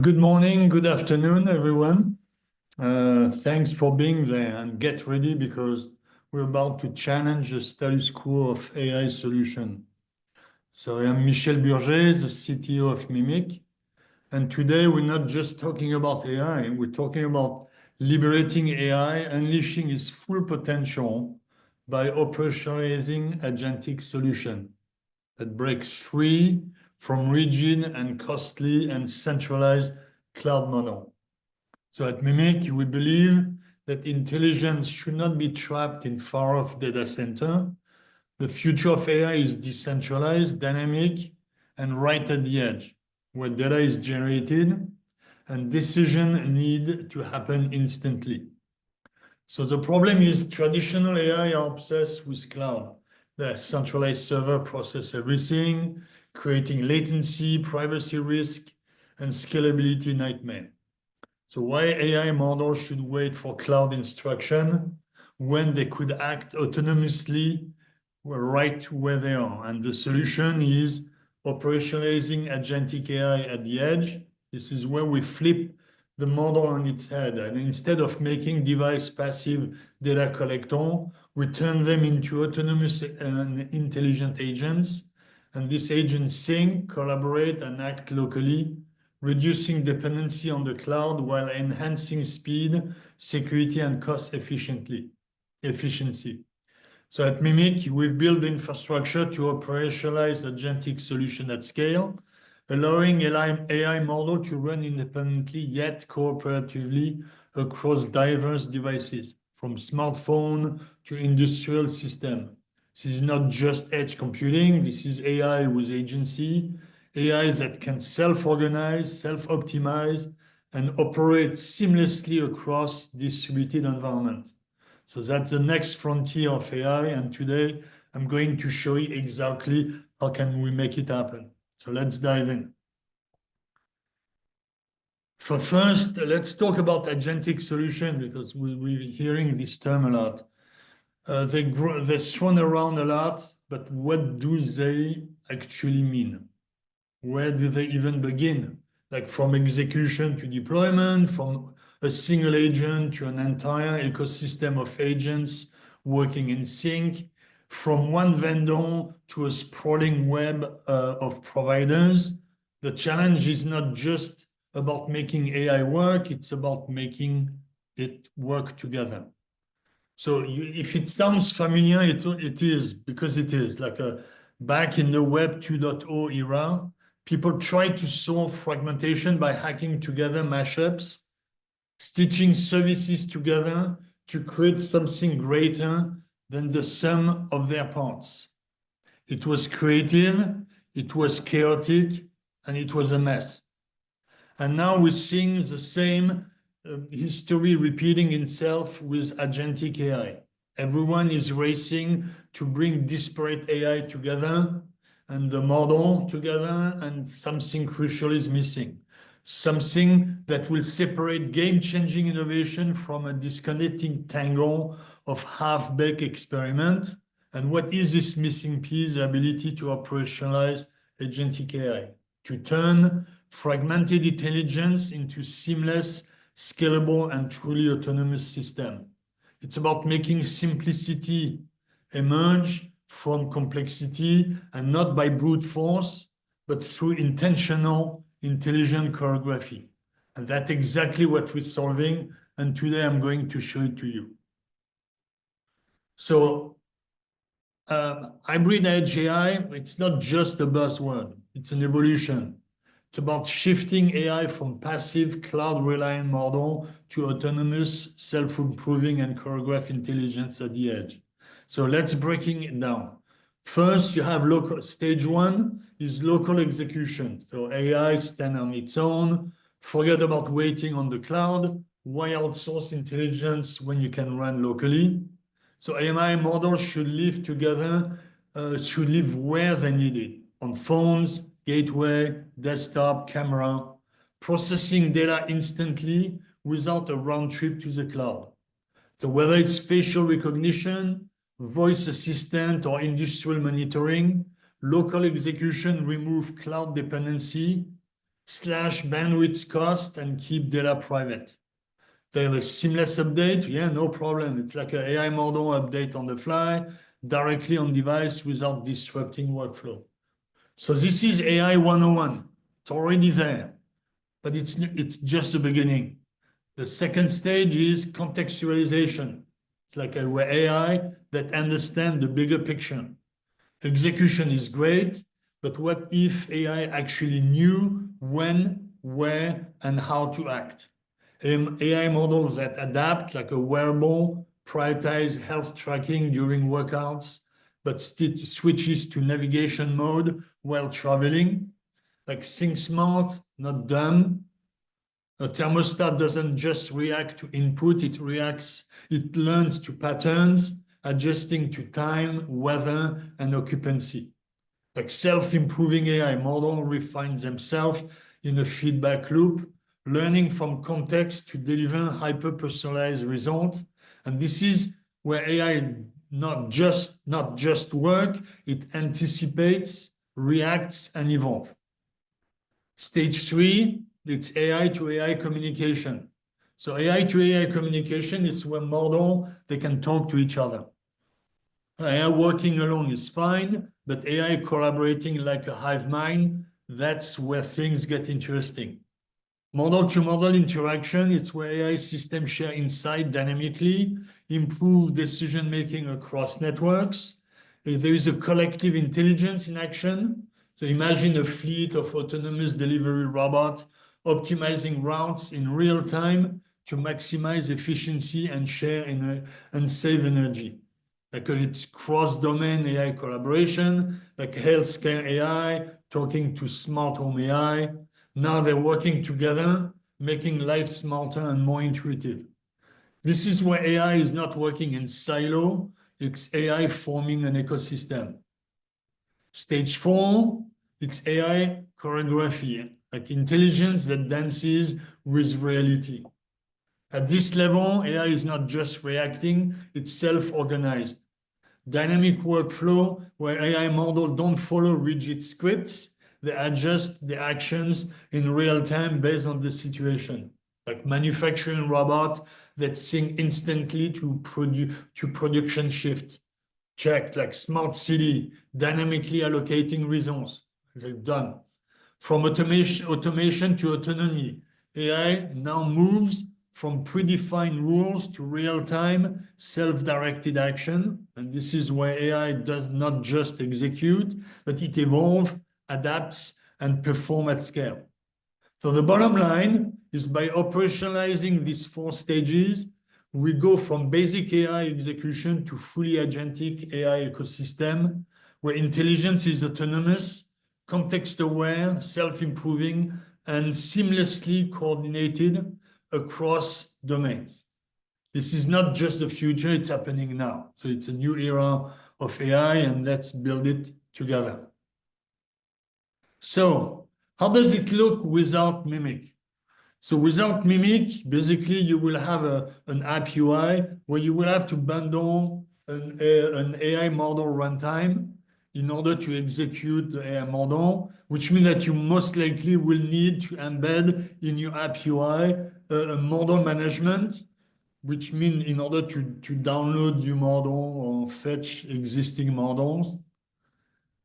Good morning, good afternoon, everyone. Thanks for being there, and get ready because we're about to challenge the status quo of AI solution. So I am Michel Burger, the CTO of Mimik, and today we're not just talking about AI, we're talking about liberating AI, unleashing its full potential by operationalizing agentic solution that breaks free from rigid and costly and centralized cloud model. So at Mimic, we believe that intelligence should not be trapped in far-off data center. The future of AI is decentralized, dynamic, and right at the edge, where data is generated and decisions need to happen instantly. So the problem is traditional AI are obsessed with cloud. The centralized server process everything, creating latency, privacy risk, and scalability nightmare. So why AI models should wait for cloud instruction when they could act autonomously right where they are? And the solution is operationalizing agentic AI at the edge. This is where we flip the model on its head. And instead of making device passive data collector, we turn them into autonomous and intelligent agents. And these agents sync, collaborate, and act locally, reducing dependency on the cloud while enhancing speed, security, and cost efficiency. So at Mimic, we've built infrastructure to operationalize agentic solution at scale, allowing AI model to run independently yet cooperatively across diverse devices, from smartphone to industrial system. This is not just edge computing, this is AI with agency, AI that can self-organize, self-optimize, and operate seamlessly across distributed environments. So that's the next frontier of AI, and today I'm going to show you exactly how can we make it happen. So let's dive in. First, let's talk about agentic solution because we're hearing this term a lot. They're thrown around a lot, but what do they actually mean? Where do they even begin? Like from execution to deployment, from a single agent to an entire ecosystem of agents working in sync, from one vendor to a sprawling web of providers. The challenge is not just about making AI work, it's about making it work together. So if it sounds familiar, it is, because it is. Like back in the Web 2.0 era, people tried to solve fragmentation by hacking together mashups, stitching services together to create something greater than the sum of their parts. It was creative, it was chaotic, and it was a mess. And now we're seeing the same history repeating itself with agentic AI. Everyone is racing to bring disparate AI together and the model together, and something crucial is missing. Something that will separate game-changing innovation from a disconnecting tangle of half-baked experiment. And what is this missing piece? The ability to operationalize agentic AI, to turn fragmented intelligence into seamless, scalable, and truly autonomous system. It's about making simplicity emerge from complexity, and not by brute force, but through intentional, intelligent choreography. And that's exactly what we're solving. And today I'm going to show it to you. So hybrid edge AI, it's not just a buzzword, it's an evolution. It's about shifting AI from passive cloud-reliant model to autonomous, self-improving, and choreographed intelligence at the edge. So let's breaking it down. First, you have local. Stage one is local execution. So AI stand on its own. Forget about waiting on the cloud. Why outsource intelligence when you can run locally? So AI models should live together, should live where they need it, on phones, gateway, desktop, camera, processing data instantly without a round trip to the cloud. So whether it's facial recognition, voice assistant, or industrial monitoring, local execution remove cloud dependency, slash bandwidth cost and keep data private. There's a seamless update. Yeah, no problem. It's like an AI model update on the fly, directly on device without disrupting workflow. So this is AI 101. It's already there, but it's just the beginning. The second stage is contextualization. It's like a AI that understands the bigger picture. Execution is great, but what if AI actually knew when, where, and how to act? AI models that adapt, like a wearable, prioritize health tracking during workouts, but still switches to navigation mode while traveling. Like think smart, not dumb. A thermostat doesn't just react to input, it learns to patterns, adjusting to time, weather, and occupancy. Like self-improving AI model refines themselves in a feedback loop, learning from context to deliver hyper-personalized results. And this is where AI not just work, it anticipates, reacts, and evolves. Stage 3, it's AI to AI communication. So AI to AI communication is where model, they can talk to each other. AI working alone is fine, but AI collaborating like a hive mind, that's where things get interesting. Model-to-model interaction, it's where AI systems share insight dynamically, improve decision-making across networks. There is a collective intelligence in action. So imagine a fleet of autonomous delivery robots optimizing routes in real time to maximize efficiency and and save energy. Like it's cross-domain AI collaboration, like healthcare AI, talking to smart home AI. Now they're working together, making life smarter and more intuitive. This is where AI is not working in silo, it's AI forming an ecosystem. Stage 4, it's AI choreography, like intelligence that dances with reality. At this level, AI is not just reacting, it's self-organized. Dynamic workflow where AI models don't follow rigid scripts, they adjust the actions in real time based on the situation. Like manufacturing robot that sync instantly to production shift. Checked, like smart city, dynamically allocating resource. They're done. From automation to autonomy, AI now moves from predefined rules to real-time self-directed action. And this is where AI does not just execute, but it evolves, adapts, and performs at scale. So the bottom line is by operationalizing these 4 stages, we go from basic AI execution to fully agentic AI ecosystem, where intelligence is autonomous, context-aware, self-improving, and seamlessly coordinated across domains. This is not just the future, it's happening now. So it's a new era of AI, and let's build it together. So how does it look without Mimic? So without Mimic, basically you will have an app UI where you will have to bundle an AI model runtime in order to execute the AI model, which means that you most likely will need to embed in your app UI a model management, which means in order to download your model or fetch existing models,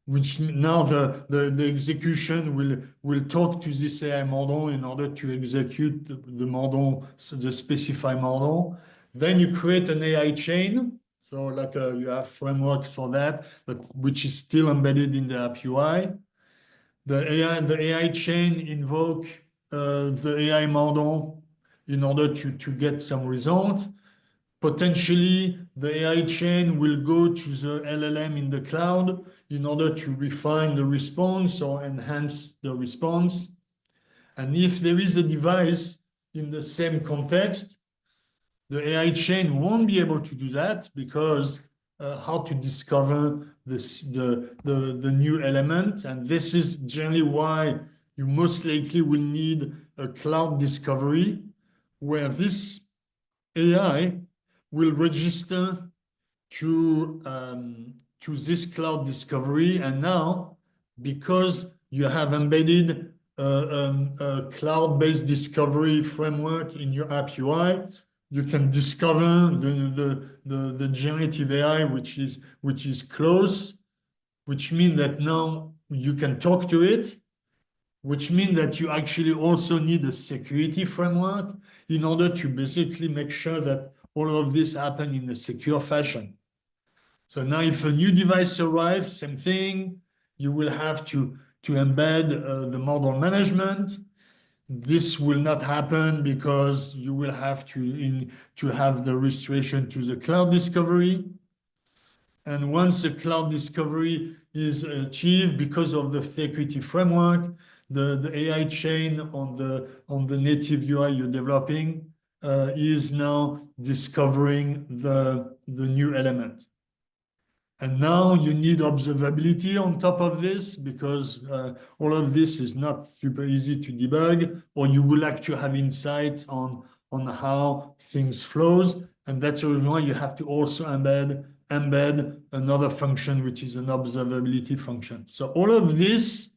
which now the execution will talk to this AI model in order to execute the model, so the specified model. Then you create an AI chain. So like you have frameworks for that, but which is still embedded in the app UI. The AI chain invoke the AI model in order to get some result. Potentially, the AI chain will go to the LLM in the cloud in order to refine the response or enhance the response. And if there is a device in the same context, the AI chain won't be able to do that because how to discover the new element. And this is generally why you most likely will need a cloud discovery where this AI will register to this cloud discovery. And now, because you have embedded a cloud-based discovery framework in your app UI. You can discover the generative AI, which is close, which means that now you can talk to it, which means that you actually also need a security framework in order to basically make sure that all of this happen in a secure fashion. So now if a new device arrives, same thing, you will have to embed the model management. This will not happen because you will have to have the restoration to the cloud discovery. And once the cloud discovery is achieved because of the security framework, the AI chain on the native UI you're developing is now discovering the new element. And now you need observability on top of this because all of this is not super easy to debug, or you will actually have insight on how things flows. And that's the reason why you have to also embed another function, which is an observability function. So all of this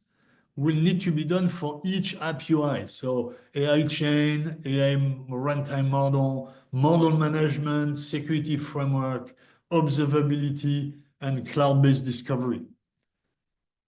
will need to be done for each app UI. So AI chain, AI runtime model, model management, security framework, observability, and cloud-based discovery.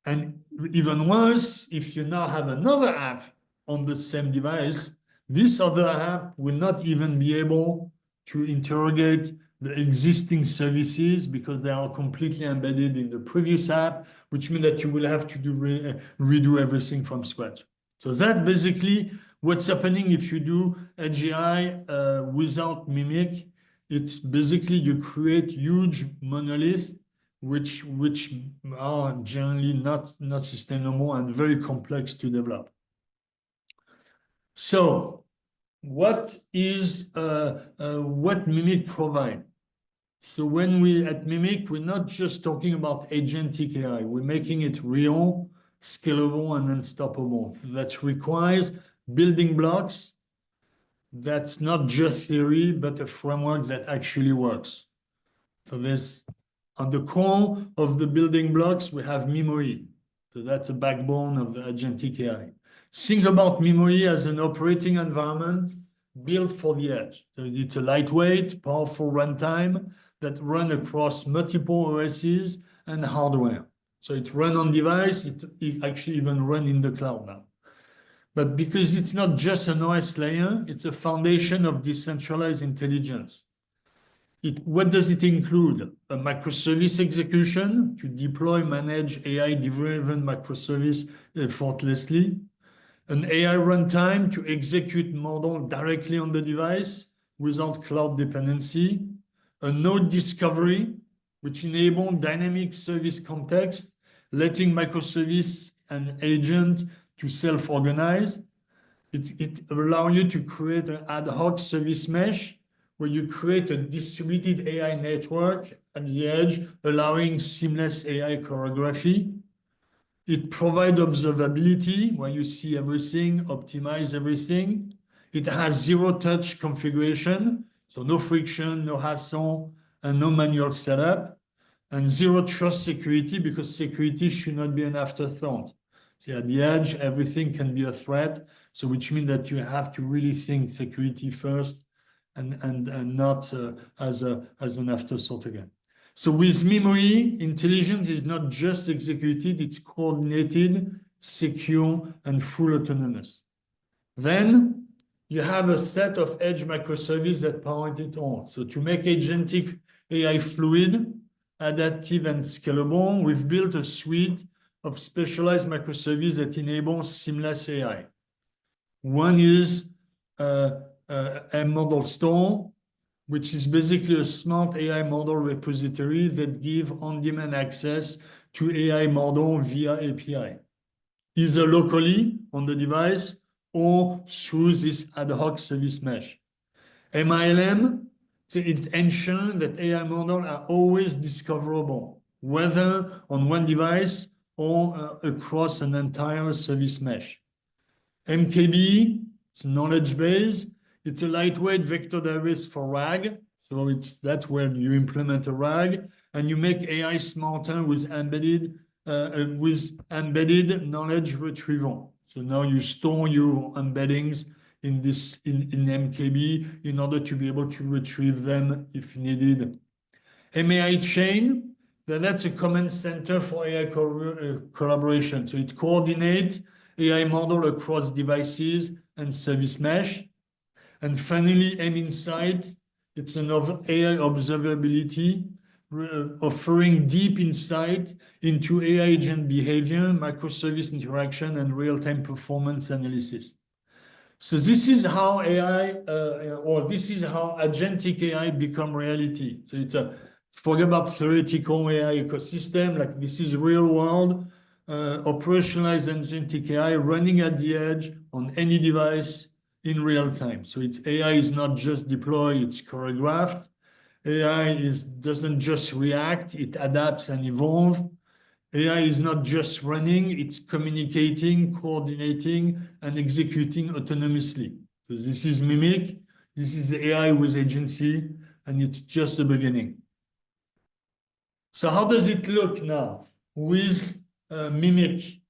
And even worse, if you now have another app on the same device, this other app will not even be able to interrogate the existing services because they are completely embedded in the previous app, which means that you will have to redo everything from scratch. So that's basically what's happening if you do AGI without Mimic. It's basically you create huge monoliths which are generally not sustainable and very complex to develop. So what Mimic provide? So when we at Mimic, we're not just talking about agentic AI, we're making it real, scalable, and unstoppable. That requires building blocks. That's not just theory, but a framework that actually works. So there's on the core of the building blocks, we have memory. So that's a backbone of the agentic AI. Think about memory as an operating environment built for the edge. So it's a lightweight, powerful runtime that run across multiple OSs and hardware. So it run on device, it actually even run in the cloud now. But because it's not just an OS layer, it's a foundation of decentralized intelligence. What does it include? A microservice execution to deploy, manage AI-driven microservice effortlessly. An AI runtime to execute model directly on the device without cloud dependency. A node discovery, which enables dynamic service context, letting microservice and agent to self-organize. It allows you to create an ad hoc service mesh where you create a distributed AI network at the edge, allowing seamless AI choreography. It provides observability where you see everything, optimize everything. It has zero-touch configuration, so no friction, no hassle, and no manual setup. And zero trust security because security should not be an afterthought. So at the edge, everything can be a threat. So which means that you have to really think security first and not as an afterthought again. So with memory, intelligence is not just executed, it's coordinated, secure, and full autonomous. Then you have a set of edge microservices that power it all. So to make agentic AI fluid, adaptive, and scalable, we've built a suite of specialized microservices that enable seamless AI. One is a model store, which is basically a smart AI model repository that gives on-demand access to AI model via API, either locally on the device or through this ad hoc service mesh. MILM, so it ensures that AI models are always discoverable, whether on one device or across an entire service mesh. MKB, it's knowledge base. It's a lightweight vector database for RAG. So that's where you implement a RAG and you make AI smarter with embedded knowledge retrieval. So now you store your embeddings in MKB in order to be able to retrieve them if needed. MAI chain, that's a command center for AI collaboration. So it coordinates AI model across devices and service mesh. And finally, MInsight, it's an AI observability offering deep insight into AI agent behavior, microservice interaction, and real-time performance analysis. So this is how AI, or this is how agentic AI become reality. So it's forget about theoretical AI ecosystem, like this is real world, operationalized agentic AI running at the edge on any device in real time. So it's AI is not just deployed, it's choreographed. AI doesn't just react, it adapts and evolves. AI is not just running, it's communicating, coordinating, and executing autonomously. So this is Mimic, this is AI with agency, and it's just the beginning. So how does it look now with Mimic?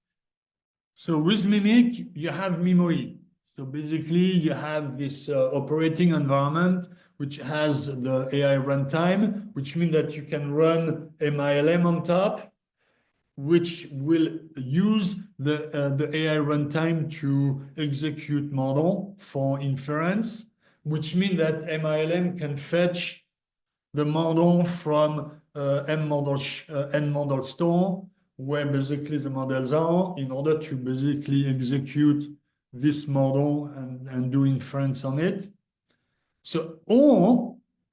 So with Mimic, you have Mimoi. So basically, you have this operating environment which has the AI runtime, which means that you can run MILM on top, which will use the AI runtime to execute model for inference, which means that MILM can fetch the model from model store, where basically the models are, in order to basically execute this model and do inference on it. So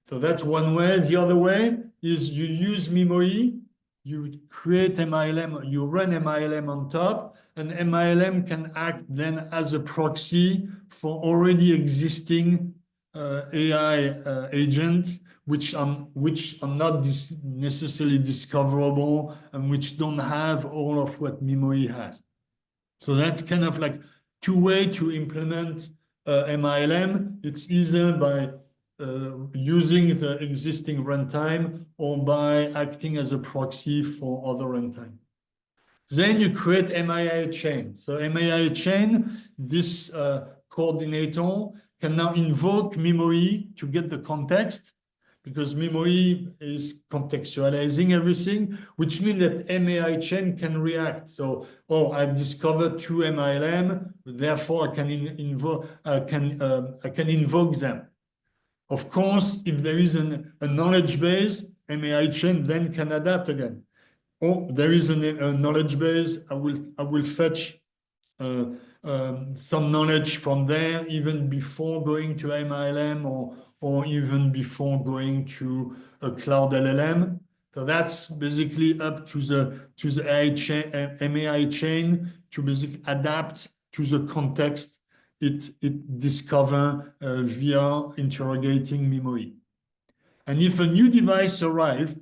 that's one way. The other way is you use Mimoi, you create MILM, you run MILM on top, and MILM can act then as a proxy for already existing AI agent, which are not necessarily discoverable and which don't have all of what Mimoi has. So that's kind of like two ways to implement MILM. It's either by using the existing runtime or by acting as a proxy for other runtime. Then you create MII chain. So MII chain, this coordinator can now invoke Mimoi to get the context, because Mimoi is contextualizing everything, which means that MAI chain can react. So, I discovered two MILM, therefore I can invoke them. Of course, if there is a knowledge base, MAI chain then can adapt again. Or there is a knowledge base, I will fetch some knowledge from there, even before going to MILM or even before going to a cloud LLM. So that's basically up to the MAI chain to basically adapt to the context it discover via interrogating Mimoi. And if a new device arrives,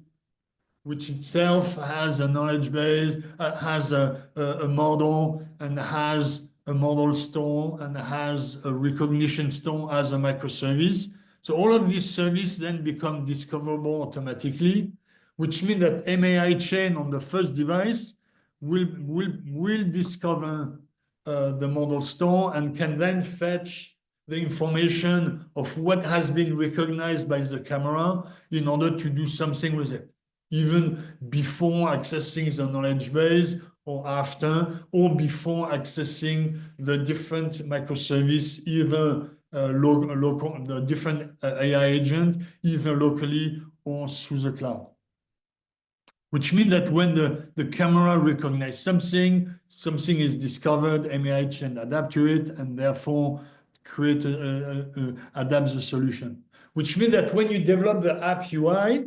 which itself has a knowledge base, has a model, and has a model store, and has a recognition store as a microservice. So all of these services then become discoverable automatically, which means that MAI chain on the first device will discover the model store and can then fetch the information of what has been recognized by the camera in order to do something with it, even before accessing the knowledge base or after, or before accessing the different microservice, either the different AI agent, either locally or through the cloud. Which means that when the camera recognizes something is discovered, MAI chain adapt to it, and therefore adapt the solution. Which means that when you develop the app UI,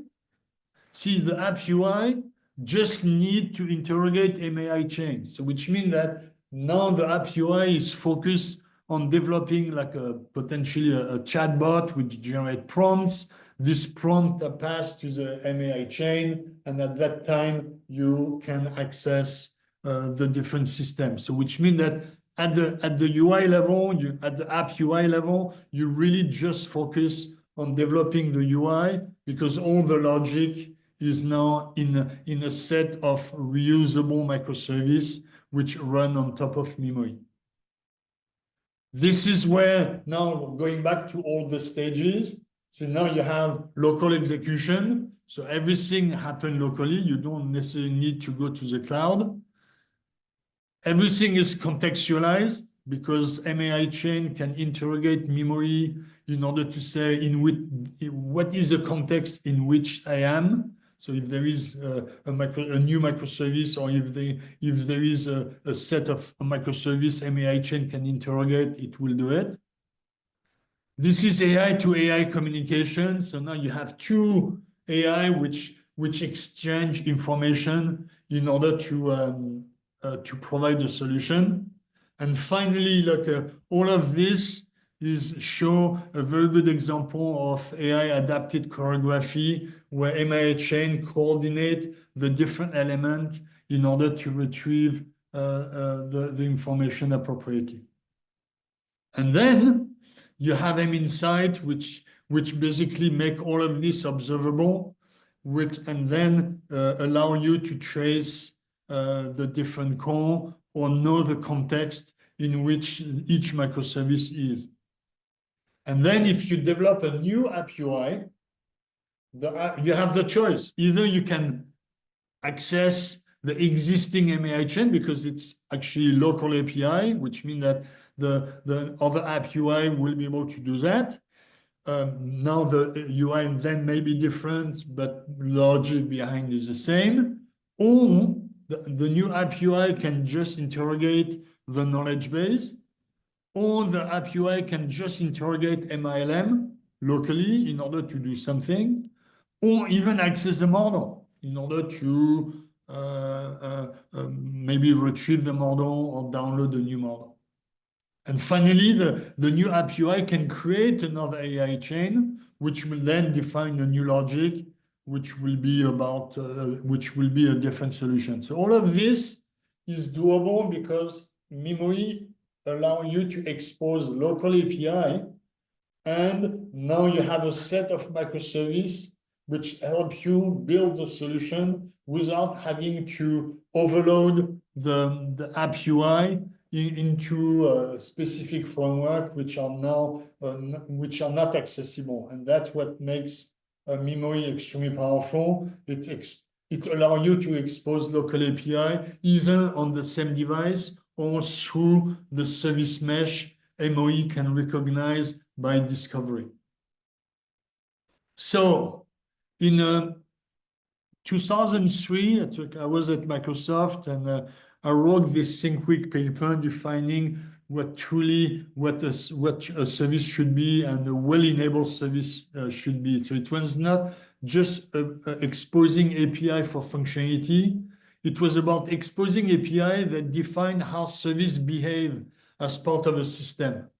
the app UI just need to interrogate MAI chain. So which means that now the app UI is focused on developing like potentially a chatbot which generate prompts. This prompt are passed to the MAI chain, and at that time you can access the different systems. So which means that at the UI level, at the app UI level, you really just focus on developing the UI, because all the logic is now in a set of reusable microservices which run on top of Mimoi. This is where now going back to all the stages. So now you have local execution. So everything happens locally. You don't necessarily need to go to the cloud. Everything is contextualized because MAI chain can interrogate memory in order to say what is the context in which I am. So if there is a new microservice, or if there is a set of microservice MAI chain can interrogate, it will do it. This is AI to AI communication. So now you have two AI which exchange information in order to provide a solution. And finally, look, all of this is show a very good example of AI adapted choreography where MIA chain coordinate the different elements in order to retrieve the information appropriately. And then you have M Insight, which basically make all of this observable, and then allow you to trace the different core or know the context in which each microservice is. And then if you develop a new app UI, you have the choice. Either you can access the existing MAI chain because it's actually local API, which means that the other app UI will be able to do that. Now the UI then may be different, but logic behind is the same. Or the new app UI can just interrogate the knowledge base, or the app UI can just interrogate MILM locally in order to do something, or even access the model in order to maybe retrieve the model or download the new model. And finally, the new app UI can create another AI chain, which will then define a new logic, which will be a different solution. So all of this is doable because memory allows you to expose local API, and now you have a set of microservices which help you build the solution without having to overload the app UI into a specific framework which are not accessible. And that's what makes memory extremely powerful. It allows you to expose local API either on the same device or through the service mesh MOE can recognize by discovery. So in 2003, I was at Microsoft, and I wrote this Think Quick paper defining what a service should be and a well-enabled service should be. So it was not just exposing API for functionality. It was about exposing API that define how service behave as part of a system.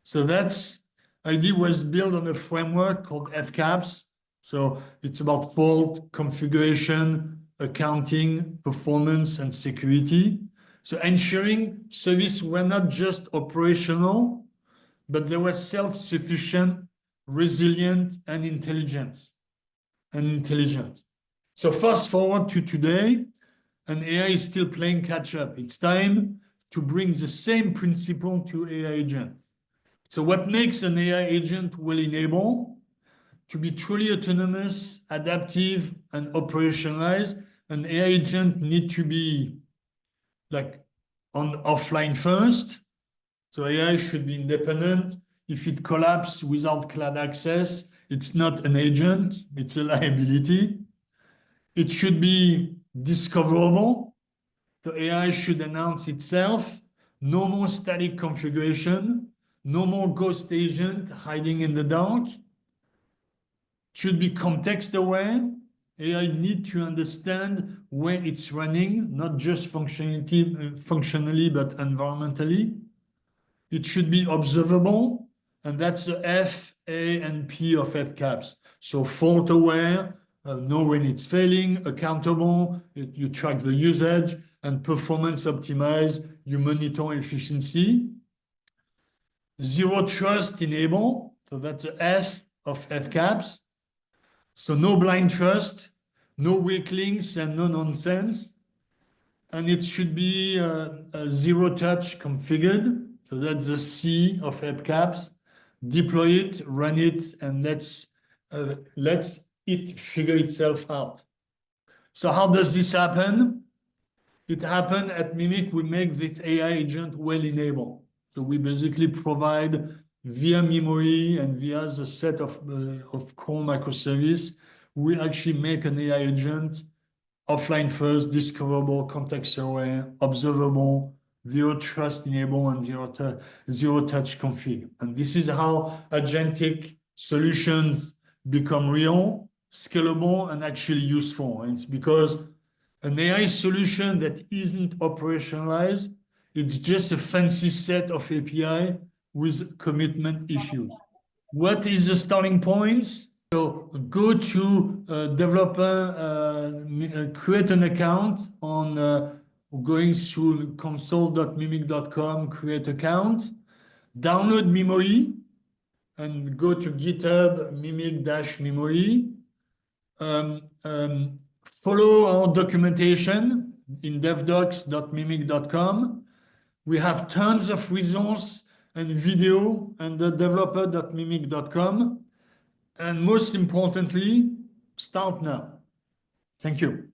So that's idea was built on a framework called FCAPS. So it's about fault, configuration, accounting, performance, and security. So ensuring service were not just operational, but they were self-sufficient, resilient, and intelligent. So fast forward to today, and AI is still playing catch up. It's time to bring the same principle to AI agent. So what makes an AI agent well-enabled? To be truly autonomous, adaptive, and operationalized, an AI agent need to be like on offline first. So AI should be independent. If it collapses without cloud access, it's not an agent, it's a liability. It should be discoverable. The AI should announce itself. No more static configuration. No more ghost agent hiding in the dark. Should be context aware. AI need to understand where it's running, not just functionally, but environmentally. It should be observable, and that's the F, A, and P of FCAPS. So fault aware, know when it's failing, accountable, you track the usage, and performance optimize, you monitor efficiency. Zero trust enable, so that's the F of FCAPS. So no blind trust, no weak links, and no nonsense. And it should be zero touch configured. So that's the C of AppCaps. Deploy it, run it, and let's it figure itself out. So how does this happen? It happened at Mimic. We make this AI agent well enabled. So we basically provide via memory and via the set of core microservice, we actually make an AI agent offline first, discoverable, context aware, observable, zero trust enable, and zero touch config. And this is how agentic solutions become real, scalable, and actually useful. And it's because an AI solution that isn't operationalized, it's just a fancy set of API with commitment issues. What is the starting points? So go to developer, create an account on going through console.mimic.com, create account, download memory, and go to GitHub mimic-memory. Follow our documentation in devdocs.mimic.com. We have tons of resources and video under developer.mimic.com. And most importantly, start now. Thank you.